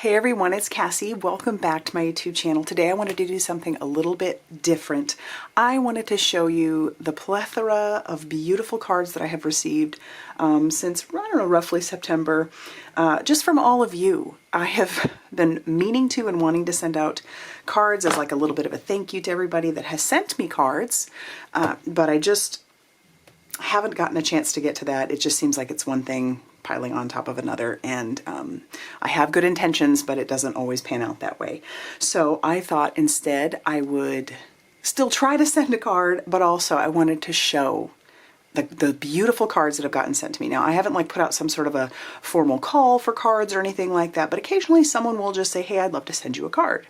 Hey everyone, it's Cassie. Welcome back to my YouTube channel. Today I wanted to do something a little bit different. I wanted to show you the plethora of beautiful cards that I have received since, I don't know, roughly September, just from all of you. I have been meaning to and wanting to send out cards as like a little bit of a thank you to everybody that has sent me cards, but I just haven't gotten a chance to get to that. It just seems like it's one thing piling on top of another, and I have good intentions, but it doesn't always pan out that way. So I thought instead I would still try to send a card, but also I wanted to show the beautiful cards that have gotten sent to me. Now, I haven't like put out some sort of a formal call for cards or anything like that, but occasionally someone will just say, hey, I'd love to send you a card.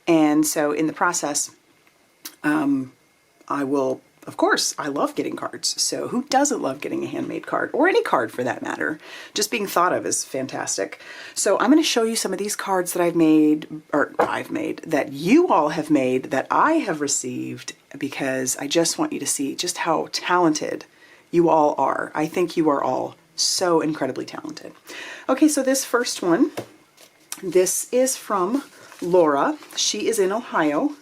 And so in the process, I will, of course, I love getting cards. So who doesn't love getting a handmade card, or any card for that matter? Just being thought of is fantastic. So I'm going to show you some of these cards that I've made, that you all have made, that I have received, because I just want you to see just how talented you all are. I think you are all so incredibly talented. Okay, so this first one, this is from Laura. She is in Ohio.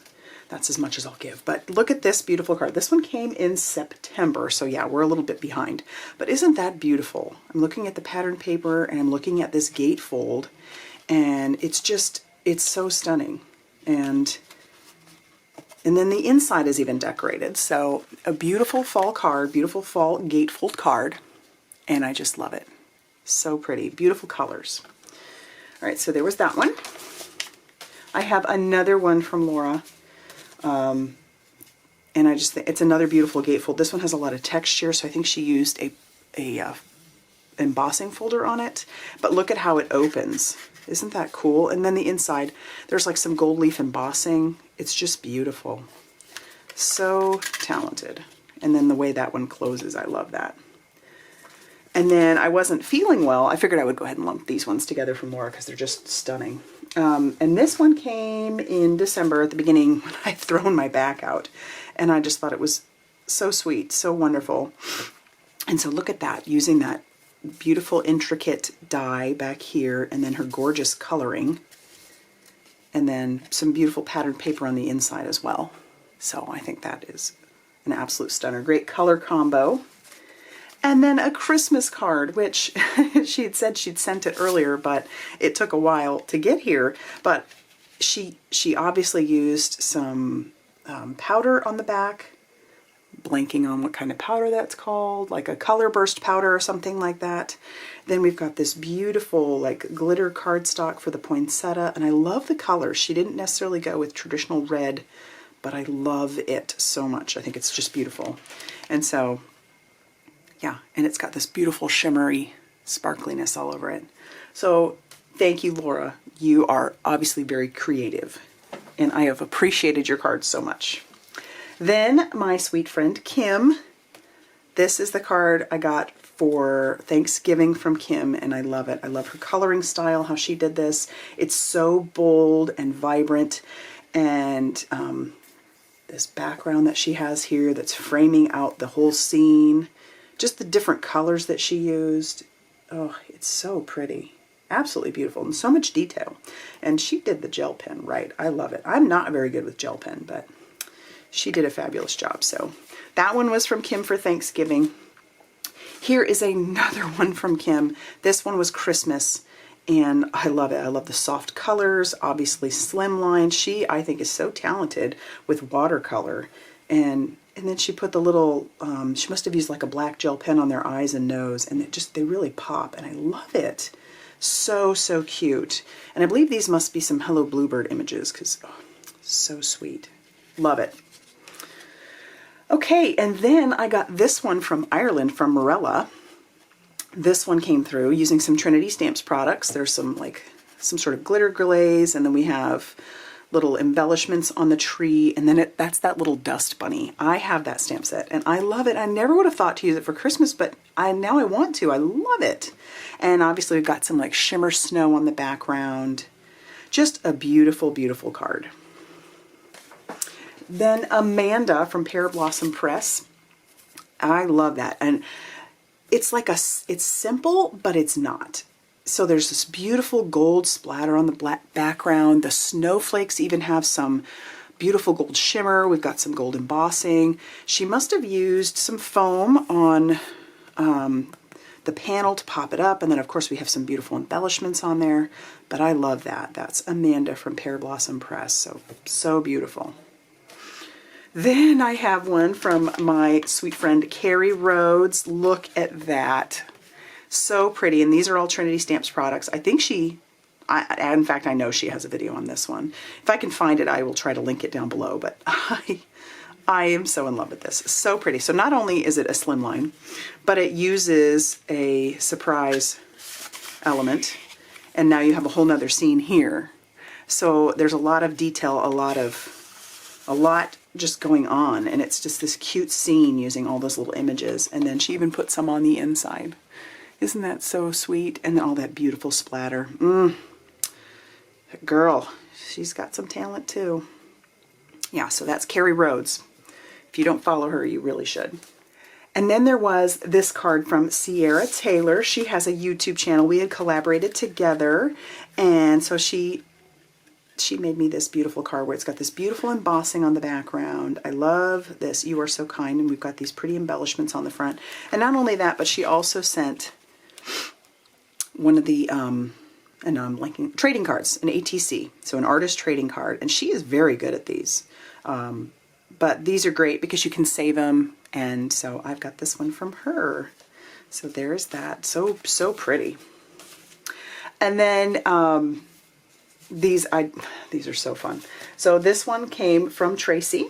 That's as much as I'll give. But look at this beautiful card. This one came in September, so yeah, we're a little bit behind. But isn't that beautiful? I'm looking at the pattern paper and I'm looking at this gatefold, and it's just, it's so stunning. And then the inside is even decorated. So a beautiful fall card, beautiful fall gatefold card, and I just love it. So pretty, beautiful colors. All right, so there was that one. I have another one from Laura. And I just think it's another beautiful gatefold. This one has a lot of texture, so I think she used a embossing folder on it. But look at how it opens. Isn't that cool? And then the inside, there's like some gold leaf embossing. It's just beautiful. So talented. And then the way that one closes, I love that. And then I wasn't feeling well. I figured I would go ahead and lump these ones together for more because they're just stunning. And this one came in December at the beginning when I'd thrown my back out. And I just thought it was so sweet, so wonderful. And so look at that, using that beautiful intricate die back here, and then her gorgeous coloring. And then some beautiful patterned paper on the inside as well. So I think that is an absolute stunner. Great color combo. And then a Christmas card, which she had said she'd sent it earlier, but it took a while to get here. But she obviously used some powder on the back, blanking on what kind of powder that's called, like a color burst powder or something like that. Then we've got this beautiful like glitter cardstock for the poinsettia, and I love the color. She didn't necessarily go with traditional red, but I love it so much. I think it's just beautiful. And so yeah, and it's got this beautiful shimmery sparkliness all over it. So thank you, Laura. You are obviously very creative, and I have appreciated your cards so much. Then my sweet friend Kim. This is the card I got for Thanksgiving from Kim, and I love it. I love her coloring style, how she did this. It's so bold and vibrant, and this background that she has here that's framing out the whole scene. Just the different colors that she used. Oh, it's so pretty. Absolutely beautiful, and so much detail. And she did the gel pen right. I love it. I'm not very good with gel pen, but she did a fabulous job. So that one was from Kim for Thanksgiving. Here is another one from Kim. This one was Christmas, and I love it. I love the soft colors, obviously slimline. She, I think, is so talented with watercolor. And then she put the little, she must have used like a black gel pen on their eyes and nose, and they really pop, and I love it. So, so cute. And I believe these must be some Hello Bluebird images, because so sweet. Love it. Okay, and then I got this one from Ireland, from Morella. This one came through using some Trinity Stamps products. There's some sort of glitter glaze, and then we have little embellishments on the tree, and then that's that little dust bunny. I have that stamp set, and I love it. I never would have thought to use it for Christmas, but now I want to. I love it. And obviously we've got some like shimmer snow on the background. Just a beautiful, beautiful card. Then Amanda from Pear Blossom Press. I love that. And it's like it's simple, but it's not. So there's this beautiful gold splatter on the black background. The snowflakes even have some beautiful gold shimmer. We've got some gold embossing. She must have used some foam on the panel to pop it up. And then of course we have some beautiful embellishments on there. But I love that. That's Amanda from Pear Blossom Press. So beautiful. Then I have one from my sweet friend Carrie Rhodes. Look at that. So pretty. And these are all Trinity Stamps products. I think in fact, I know she has a video on this one. If I can find it, I will try to link it down below. But I am so in love with this. So pretty. So not only is it a slimline, but it uses a surprise element. And now you have a whole nother scene here. So there's a lot of detail, a lot just going on. And it's just this cute scene using all those little images. And then she even put some on the inside. Isn't that so sweet? And all that beautiful splatter. Girl, she's got some talent too. Yeah, so that's Carrie Rhodes. If you don't follow her, you really should. And then there was this card from Sierra Taylor. She has a YouTube channel. We had collaborated together. And so she made me this beautiful card where it's got this beautiful embossing on the background. I love this. You are so kind. And we've got these pretty embellishments on the front. And not only that, but she also sent one of the, and now I'm blanking, trading cards, an ATC, so an artist trading card, and she is very good at these. But these are great because you can save them, and so I've got this one from her. So there's that. So pretty. And then these are so fun. So this one came from Tracy.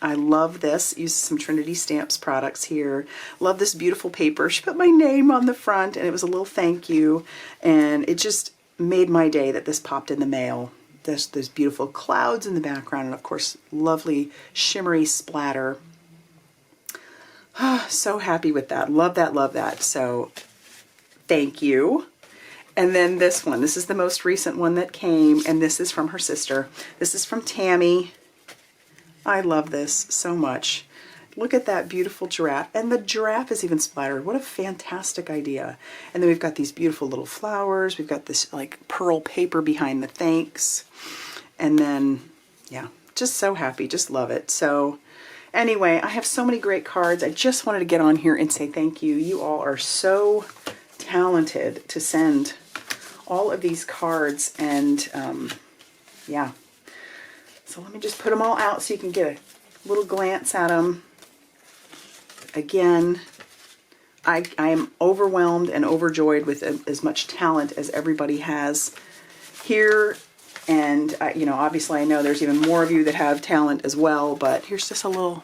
I love this. Used some Trinity Stamps products here. Love this beautiful paper. She put my name on the front and it was a little thank you. And it just made my day that this popped in the mail. There's beautiful clouds in the background and of course lovely shimmery splatter. So happy with that. Love that, love that. So thank you. And then this one. This is the most recent one that came and this is from her sister. This is from Tammy. I love this so much. Look at that beautiful giraffe. And the giraffe is even splattered. What a fantastic idea. And then we've got these beautiful little flowers. We've got this like pearl paper behind the thanks. And then, yeah, just so happy. Just love it. So anyway, I have so many great cards. I just wanted to get on here and say thank you. You all are so talented to send all of these cards. And yeah. So let me just put them all out so you can get a little glance at them. Again, I am overwhelmed and overjoyed with as much talent as everybody has here. And, you know, obviously I know there's even more of you that have talent as well, but here's just a little,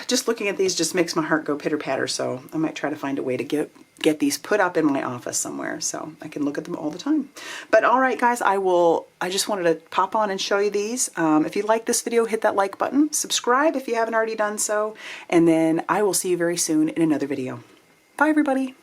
just looking at these just makes my heart go pitter-patter. So I might try to find a way to get these put up in my office somewhere so I can look at them all the time. But all right, guys, I just wanted to pop on and show you these. If you like this video, hit that like button, subscribe if you haven't already done so, and then I will see you very soon in another video. Bye, everybody.